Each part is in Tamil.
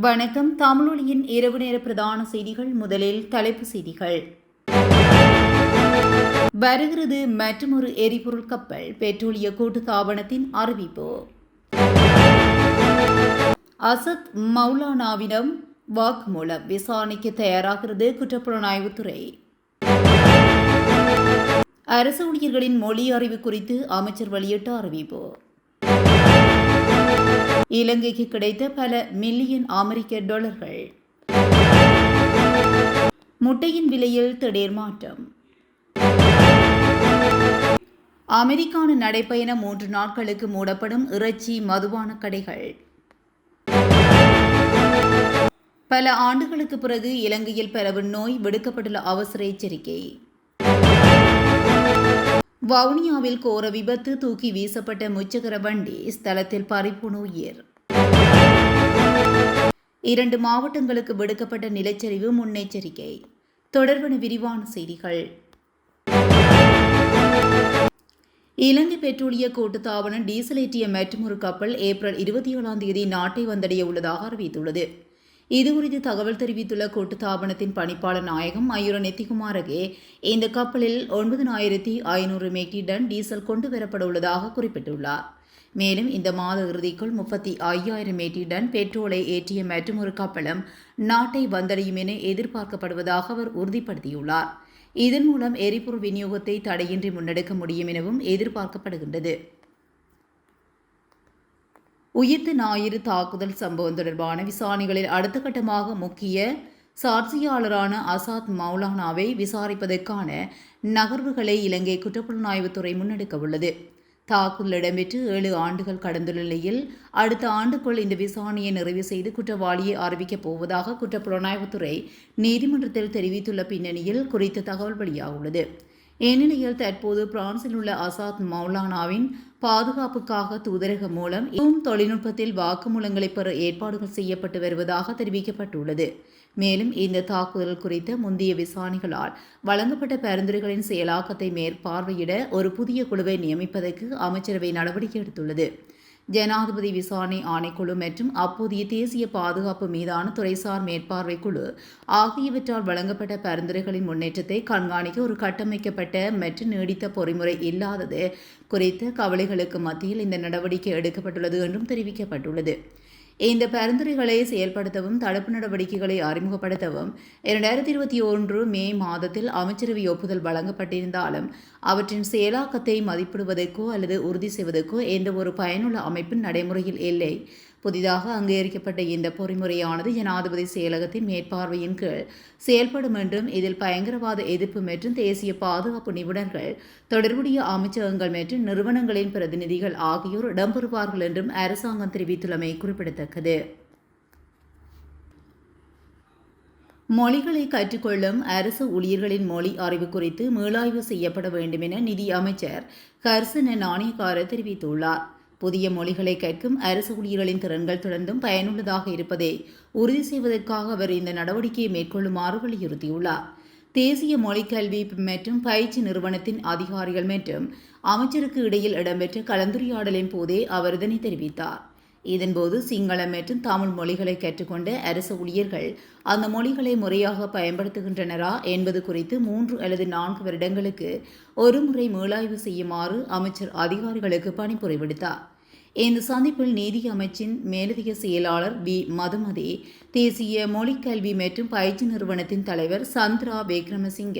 வணக்கம். தமிழொலியின் இரவு நேர பிரதான செய்திகள். முதலில் தலைப்பு செய்திகள். வருகிறது மற்றொரு எரிபொருள் கப்பல். பெட்ரோலிய கூட்டுத்தாபனத்தின் அறிவிப்பு. அசத் மௌலானாவிடம் வாக்குமூலம். விசாரணைக்கு தயாராகிறது குற்றப்புலனாய்வுத்துறை. அரசு ஊழியர்களின் மொழி அறிவு குறித்து அமைச்சர் வெளியிட்ட அறிவிப்பு. இலங்கைக்கு கிடைத்த பல மில்லியன் அமெரிக்க டாலர்கள். முட்டையின் விலையில் திடீர் மாற்றம். அமெரிக்கான நடைப்பயணம் 3 நாட்களுக்கு மூடப்படும். இறைச்சி மதுபான கடைகள். பல ஆண்டுகளுக்கு பிறகு இலங்கையில் பரவும் நோய். விடுக்கப்பட்டுள்ள அவசர எச்சரிக்கை. வவுனியாவில் கோர விபத்து. தூக்கி வீசப்பட்ட முச்சக்கர வண்டி. ஸ்தலத்தில் பறிபோன உயிர். 2 மாவட்டங்களுக்கு விடுக்கப்பட்ட நிலச்சரிவு முன்னெச்சரிக்கை. தொடர்பான விரிவான செய்திகள். இலங்கை பெட்ரோலிய கூட்டுத்தாபனம் டீசல் ஏற்றிய மற்றொரு கப்பல் ஏப்ரல் 27 நாட்டை வந்தடைய உள்ளதாக அறிவித்துள்ளது. இதுகுறித்து தகவல் தெரிவித்துள்ள கூட்டுத்தாபனத்தின் பணிப்பாளர் நாயகம் மயூர நெத்திகுமாரகே, இந்த கப்பலில் 9500 மெட்ரிக் டன் டீசல் கொண்டு வரப்பட உள்ளதாக குறிப்பிட்டுள்ளார். மேலும் இந்த மாத இறுதிக்குள் 35,000 மெட்ரிக் டன் பெட்ரோலை ஏற்றிய மற்றொரு கப்பலும் நாட்டை வந்தடையும் என எதிர்பார்க்கப்படுவதாக அவர் உறுதிப்படுத்தியுள்ளார். இதன் மூலம் எரிபொருள் விநியோகத்தை தடையின்றி முன்னெடுக்க முடியும் எனவும் எதிர்பார்க்கப்படுகின்றது. உயிர்த்த ஞாயிறு தாக்குதல் சம்பவம் தொடர்பான விசாரணைகளில் அடுத்த கட்டமாக முக்கிய சாட்சியாளரான அசாத் மௌலானாவை விசாரிப்பதற்கான நகர்வுகளை இலங்கை குற்றப்புலனாய்வுத்துறை முன்னெடுக்க உள்ளது. தாக்குதல் இடம்பெற்று 7 ஆண்டுகள் கடந்துள்ள நிலையில் அடுத்த ஆண்டுக்குள் இந்த விசாரணையை நிறைவு செய்து குற்றவாளியை அறிவிக்கப் போவதாக குற்றப்புலனாய்வுத்துறை நீதிமன்றத்தில் தெரிவித்துள்ள பின்னணியில் குறித்த தகவல் வெளியாகுள்ளது. இந்நிலையில் தற்போது பிரான்சில் உள்ள அசாத் மௌலானாவின் பாதுகாப்புக்காக தூதரகம் மூலம் தொழில்நுட்பத்தில் வாக்குமூலங்களை பெற ஏற்பாடுகள் செய்யப்பட்டு வருவதாக தெரிவிக்கப்பட்டுள்ளது. மேலும் இந்த தாக்குதல் குறித்த முந்தைய விசாரணைகளால் வழங்கப்பட்ட பரிந்துரைகளின் செயலாக்கத்தை மேற்பார்வையிட ஒரு புதிய குழுவை நியமிப்பதற்கு அமைச்சரவை நடவடிக்கை எடுத்துள்ளது. ஜனாதிபதி விசாரணை ஆணைக்குழு மற்றும் அப்போதைய தேசிய பாதுகாப்பு மீதான துறைசார் மேற்பார்வை குழு ஆகியவற்றால் வழங்கப்பட்ட பரிந்துரைகளின் முன்னேற்றத்தை கண்காணிக்க ஒரு கட்டமைக்கப்பட்ட மற்றும் நீடித்த பொறிமுறை இல்லாதது குறித்த கவலைகளுக்கு மத்தியில் இந்த நடவடிக்கை எடுக்கப்பட்டுள்ளது என்றும் தெரிவிக்கப்பட்டுள்ளது. இந்த பரிந்துரைகளை செயல்படுத்தவும் தடுப்பு நடவடிக்கைகளை அறிமுகப்படுத்தவும் 2021 மே மாதத்தில் அமைச்சரவை ஒப்புதல் வழங்கப்பட்டிருந்தாலும் அவற்றின் செயலாக்கத்தை மதிப்பிடுவதற்கோ அல்லது உறுதி செய்வதற்கோ எந்த ஒரு பயனுள்ள அமைப்பின் நடைமுறையில் இல்லை. புதிதாக அங்கீகரிக்கப்பட்ட இந்த பொறிமுறையானது ஜனாதிபதி செயலகத்தின் மேற்பார்வையின் கீழ் செயல்படும் என்றும் இதில் பயங்கரவாத எதிர்ப்பு மற்றும் தேசிய பாதுகாப்பு நிபுணர்கள், தொடர்புடைய அமைச்சகங்கள் மற்றும் நிறுவனங்களின் பிரதிநிதிகள் ஆகியோர் இடம்பெறுவார்கள் என்றும் அரசாங்கம் தெரிவித்துள்ளமை குறிப்பிடத்தக்கது. மொழிகளை கற்றுக்கொள்ளும் அரசு ஊழியர்களின் மொழி அறிவு குறித்து மீளாய்வு செய்யப்பட வேண்டும் என நிதி அமைச்சர் கர்சன நாணயக்கார தெரிவித்துள்ளார். புதிய மொழிகளை கற்கும் அரசு ஊழியர்களின் திறன்கள் தொடர்ந்தும் பயனுள்ளதாக இருப்பதை உறுதி செய்வதற்காக அவர் இந்த நடவடிக்கையை மேற்கொள்ளுமாறு வலியுறுத்தியுள்ளார். தேசிய மொழிக்கல்வி மற்றும் பயிற்சி நிறுவனத்தின் அதிகாரிகள் மற்றும் அமைச்சருக்கு இடையில் இடம்பெற்ற கலந்துரையாடலின் போதே அவர் இதனை தெரிவித்தார். இதன்போது சிங்களம் மற்றும் தமிழ் மொழிகளை கற்றுக்கொண்ட அரசு ஊழியர்கள் அந்த மொழிகளை முறையாக பயன்படுத்துகின்றனரா என்பது குறித்து 3 அல்லது 4 வருடங்களுக்கு ஒரு முறை மீளாய்வு செய்யுமாறு அமைச்சர் அதிகாரிகளுக்கு பணிப்புரை விடுத்தார். இந்த சந்திப்பில் நீதி அமைச்சின் மேலதிக செயலாளர் வி மதுமதி, தேசிய மொழிக்கல்வி மற்றும் பயிற்சி நிறுவனத்தின் தலைவர் சந்திரா விக்ரமசிங்க,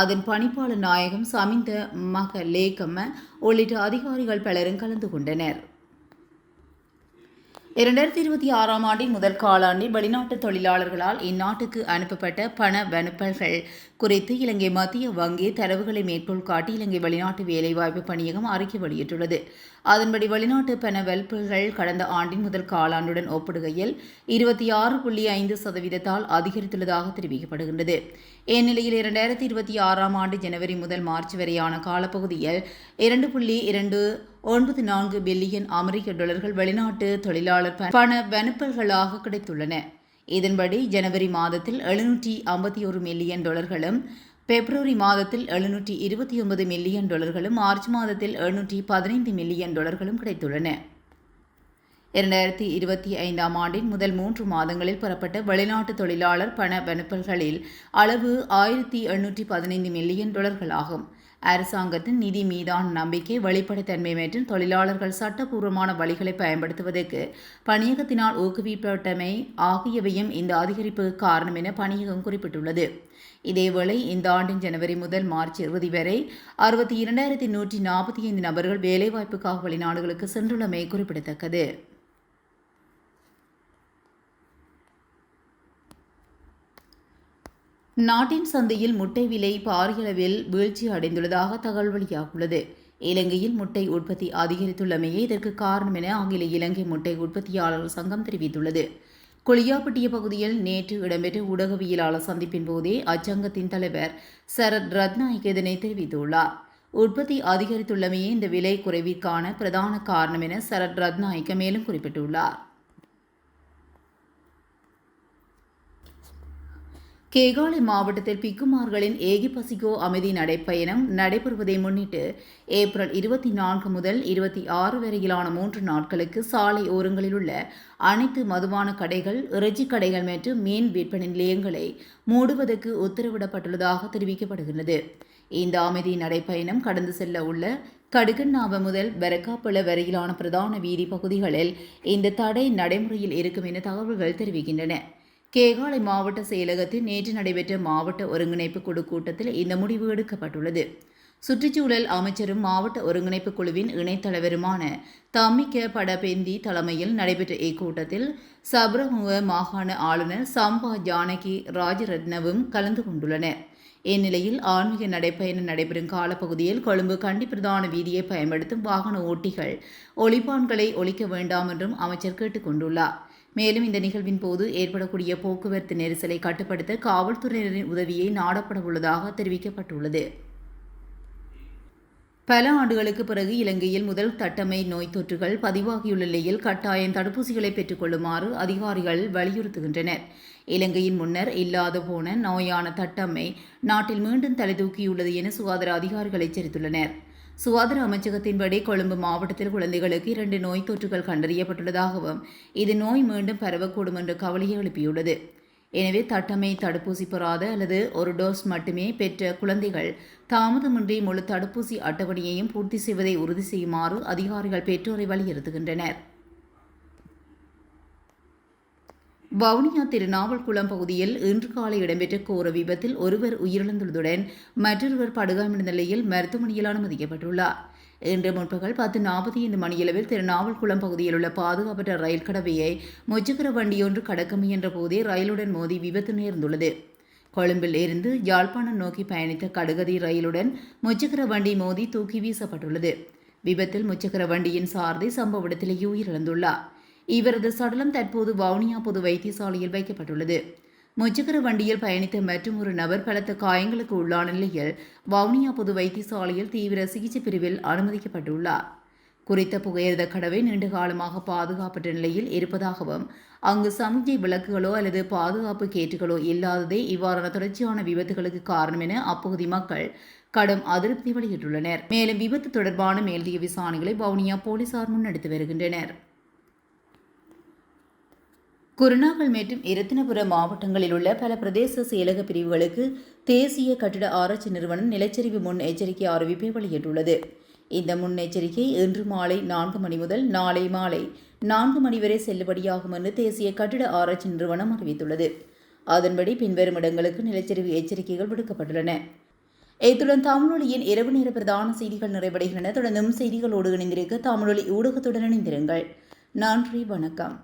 அதன் பணிப்பாளர் நாயகம் சமிந்த மகலேகம உள்ளிட்ட அதிகாரிகள் பலரும் கலந்து கொண்டனர். 2026 முதல் காலாண்டில் வெளிநாட்டு தொழிலாளர்களால் இந்நாட்டுக்கு அனுப்பப்பட்ட பண வனுப்பல்கள் குறித்து இலங்கை மத்திய வங்கி தரவுகளை மேற்கோள் காட்டி இலங்கை வெளிநாட்டு வேலைவாய்ப்பு பணியகம் அறிக்கை வெளியிட்டுள்ளது. அதன்படி வெளிநாட்டு பண வல்பல்கள் கடந்த ஆண்டின் முதல் காலாண்டுடன் ஒப்பிடுகையில் 26.5% அதிகரித்துள்ளதாக தெரிவிக்கப்படுகின்றது. இந்நிலையில் 2026 ஜனவரி முதல் மார்ச் வரையான காலப்பகுதியில் 2.294 பில்லியன் அமெரிக்க டாலர்கள் வெளிநாட்டு தொழிலாளர் பண வனுப்பல்களாக கிடைத்துள்ளன. இதன்படி ஜனவரி மாதத்தில் 751 மில்லியன் டாலர்களும், பிப்ரவரி மாதத்தில் 729 மில்லியன் டாலர்களும், மார்ச் மாதத்தில் 715 மில்லியன் டாலர்களும் கிடைத்துள்ளன. 2025ஆம் ஆண்டின் முதல் 3 மாதங்களில் பெறப்பட்ட வெளிநாட்டு தொழிலாளர் பண அனுப்பல்களில் அளவு $1,815 மில்லியன் ஆகும். அரசாங்கத்தின் நிதி மீதான நம்பிக்கை, வெளிப்படைத்தன்மை மற்றும் தொழிலாளர்கள் சட்டப்பூர்வமான வழிகளை பயன்படுத்துவதற்கு பணியகத்தினால் ஊக்குவிக்கப்பட்டமை ஆகியவையும் இந்த அதிகரிப்புக்கு காரணம் என பணியகம் குறிப்பிட்டுள்ளது. இதேவேளை இந்த ஆண்டின் ஜனவரி முதல் மார்ச் இறுதி வரை 62,145 நபர்கள் வேலைவாய்ப்புக்காக வெளிநாடுகளுக்கு சென்றுள்ளமை குறிப்பிடத்தக்கது. நாட்டின் சந்தையில் முட்டை விலை பாரியளவில் வீழ்ச்சி அடைந்துள்ளதாக தகவல் வெளியாகியுள்ளது. இலங்கையில் முட்டை உற்பத்தி அதிகரித்துள்ளமையே இதற்கு காரணம் என அகில இலங்கை முட்டை உற்பத்தியாளர்கள் சங்கம் தெரிவித்துள்ளது. குளியாப்பட்டிய பகுதியில் நேற்று இடம்பெற்ற ஊடகவியலாளர் சந்திப்பின் போதே அச்சங்கத்தின் தலைவர் சரத் ரத்நாயக் இதனை தெரிவித்துள்ளார். உற்பத்தி அதிகரித்துள்ளமையே இந்த விலை குறைவிற்கான பிரதான காரணம் என சரத் ரத்நாயக்க மேலும் குறிப்பிட்டுள்ளார். கேகாலை மாவட்டத்தில் பிக்குமார்களின் ஏகி பசிகோ அமைதி நடைப்பயணம் நடைபெறுவதை முன்னிட்டு ஏப்ரல் 24 முதல் 26 வரையிலான 3 நாட்களுக்கு சாலை ஓரங்களில் உள்ள அனைத்து மதுபான கடைகள், இறைச்சி கடைகள் மற்றும் மீன் விற்பனை நிலையங்களை மூடுவதற்கு உத்தரவிடப்பட்டுள்ளதாக தெரிவிக்கப்படுகிறது. இந்த அமைதி நடைப்பயணம் கடந்து செல்ல உள்ள கடுகண்ணாவ முதல் பெரக்காப்பள வரையிலான பிரதான வீதி பகுதிகளில் இந்த தடை நடைமுறையில் இருக்கும் என தகவல்கள் தெரிவிக்கின்றன. கேகாலை மாவட்ட செயலகத்தில் நேற்று நடைபெற்ற மாவட்ட ஒருங்கிணைப்பு குழு கூட்டத்தில் இந்த முடிவு எடுக்கப்பட்டுள்ளது. சுற்றுச்சூழல் அமைச்சரும் மாவட்ட ஒருங்கிணைப்பு குழுவின் இணைத்தலைவருமான தம்மிக்க படபெந்தி தலைமையில் நடைபெற்ற இக்கூட்டத்தில் சப்ரமுவ மாகாண ஆளுநர் சம்பா ஜானகி ராஜரத்னவும் கலந்து கொண்டுள்ளனர். இந்நிலையில் ஆன்மீக நடைப்பயணம் நடைபெறும் காலப்பகுதியில் கொழும்பு கண்டி பிரதான வீதியை பயன்படுத்தும் வாகன ஓட்டிகள் ஒலிப்பான்களை ஒலிக்க வேண்டாம் என்றும் அமைச்சர் கேட்டுக் கொண்டுள்ளார். மேலும் இந்த நிகழ்வின் போது ஏற்படக்கூடிய போக்குவரத்து நெரிசலை கட்டுப்படுத்த காவல்துறையினரின் உதவியை நாடப்பட உள்ளதாக தெரிவிக்கப்பட்டுள்ளது. பல ஆண்டுகளுக்கு பிறகு இலங்கையில் முதல் தட்டம்மை நோய் தொற்றுகள் பதிவாகியுள்ள நிலையில் கட்டாயம் தடுப்பூசிகளை பெற்றுக் கொள்ளுமாறு அதிகாரிகள் வலியுறுத்துகின்றனர். இலங்கையின் முன்னர் இல்லாத போன நோயான தட்டம்மை நாட்டில் மீண்டும் தலைதூக்கியுள்ளது என சுகாதார அதிகாரிகள் எச்சரித்துள்ளனர். சுகாதார அமைச்சகத்தின்படி கொழும்பு மாவட்டத்தில் குழந்தைகளுக்கு 2 நோய் தொற்றுகள் கண்டறியப்பட்டுள்ளதாகவும் இது நோய் மீண்டும் பரவக்கூடும் என்ற கவலையை எழுப்பியுள்ளது. எனவே தட்டம்மை தடுப்பூசி பெறாத அல்லது ஒரு டோஸ் மட்டுமே பெற்ற குழந்தைகள் தாமதமின்றி முழு தடுப்பூசி அட்டவணையையும் பூர்த்தி செய்வதை உறுதி செய்யுமாறு அதிகாரிகள் பெற்றோரை வலியுறுத்துகின்றனர். வவுனியா திருநாவல்குளம் பகுதியில் இன்று காலை இடம்பெற்ற கோர விபத்தில் ஒருவர் உயிரிழந்துள்ளதுடன் மற்றொருவர் படுகாயமடைந்த நிலையில் மருத்துவமனையில் அனுமதிக்கப்பட்டுள்ளார். இன்று முற்பகல் 10:45 மணியளவில் திருநாவல்குளம் பகுதியில் உள்ள பாதுகாப்பற்ற ரயில் கடவையை முச்சக்கர வண்டியொன்று கடக்க முயன்ற போதே ரயிலுடன் மோதி விபத்து நேர்ந்துள்ளது. கொழும்பில் இருந்து யாழ்ப்பாணம் நோக்கி பயணித்த கடுகதி ரயிலுடன் முச்சக்கர வண்டி மோதி தூக்கி வீசப்பட்டுள்ளது. விபத்தில் முச்சக்கர வண்டியின் சாரதி சம்பவ இடத்திலேயே உயிரிழந்துள்ளார். இவரது சடலம் தற்போது வவுனியா பொது வைத்தியசாலையில் வைக்கப்பட்டுள்ளது. முச்சக்கர வண்டியில் பயணித்த மற்றும் ஒரு நபர் பலத்த காயங்களுக்கு உள்ளான நிலையில் வவுனியா பொது வைத்தியசாலையில் தீவிர சிகிச்சை பிரிவில் அனுமதிக்கப்பட்டுள்ளார். குறித்த புகையிரத கடவை நீண்ட காலமாக பாதுகாப்பற்ற நிலையில் இருப்பதாகவும் அங்கு சமிக்ஞை விளக்குகளோ அல்லது பாதுகாப்பு கேட்டுகளோ இல்லாததே இவ்வாறான தொடர்ச்சியான விபத்துகளுக்கு காரணம் என அப்பகுதி மக்கள் கடும் அதிருப்தி வெளியிட்டுள்ளனர். மேலும் விபத்து தொடர்பான மேலதிக விசாரணைகளை வவுனியா போலீசார் முன்னெடுத்து வருகின்றனர். குருநாகல் மற்றும் இரத்தினபுரம் மாவட்டங்களில் உள்ள பல பிரதேச செயலக பிரிவுகளுக்கு தேசிய கட்டிட ஆராய்ச்சி நிறுவனம் நிலச்சரிவு முன் எச்சரிக்கை அறிவிப்பை வெளியிட்டுள்ளது. இந்த முன்னெச்சரிக்கை இன்று மாலை 4 மணி முதல் நாளை மாலை 4 மணி வரை செல்லுபடியாகும் என்று தேசிய கட்டிட ஆராய்ச்சி நிறுவனம் அறிவித்துள்ளது. அதன்படி பின்வரும் இடங்களுக்கு நிலச்சரிவு எச்சரிக்கைகள் விடுக்கப்பட்டுள்ளன. இத்துடன் தமிழொலியின் இரவு நேர பிரதான செய்திகள் நிறைவடைகின்றன. தொடர்ந்தும் செய்திகளோடு இணைந்திருக்க தமிழொலி ஊடகத்துடன் இணைந்திருங்கள். நன்றி, வணக்கம்.